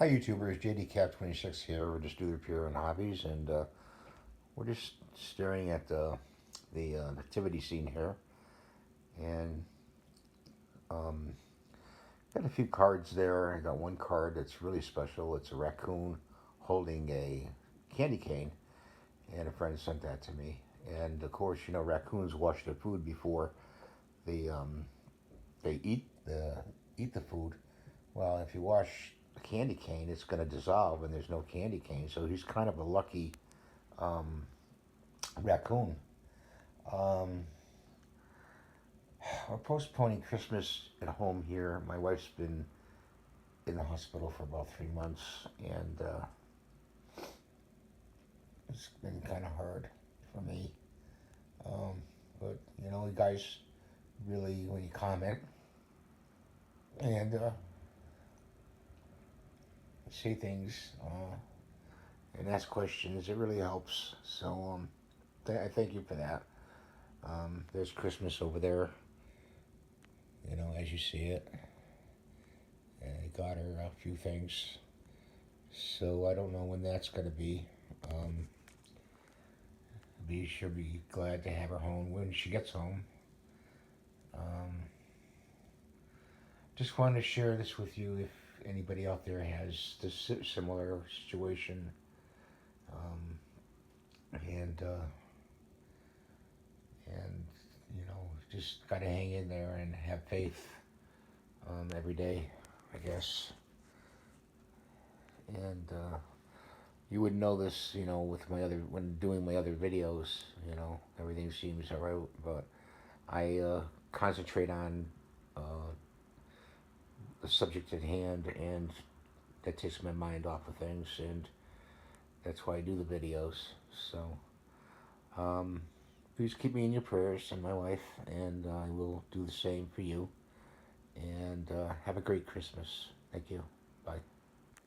Hi YouTubers, JDCat26 here. We're just do repair and hobbies, and we're just staring at the nativity scene here, and um, got a few cards there. I got one card that's really special. It's a raccoon holding a candy cane, and a friend sent that to me. And of course, you know raccoons wash their food before they they eat the food. Well, if you wash a candy cane, it's going to dissolve, and there's no candy cane. So he's kind of a lucky um, raccoon. Um, we're postponing Christmas at home here. My wife's been in the hospital for about 3 months, and it's been kind of hard for me. Um, but you know, you guys really, when you comment and say things and ask questions, it really helps. So I thank you for that. There's Christmas over there, you know, as you see it. And I got her a few things. So I don't know when that's going to be. Um, she'll be glad to have her home when she gets home. Um, just wanted to share this with you if anybody out there has this similar situation. Um, and, uh, and, you know, just got to hang in there and have faith every day, I guess. And you would know this, you know, with my other when doing my other videos. You know, everything seems alright, but I concentrate on uh, the subject at hand, and that takes my mind off of things, and that's why I do the videos. So um, please keep me in your prayers and my wife, and I will do the same for you. And have a great Christmas. Thank you. Bye.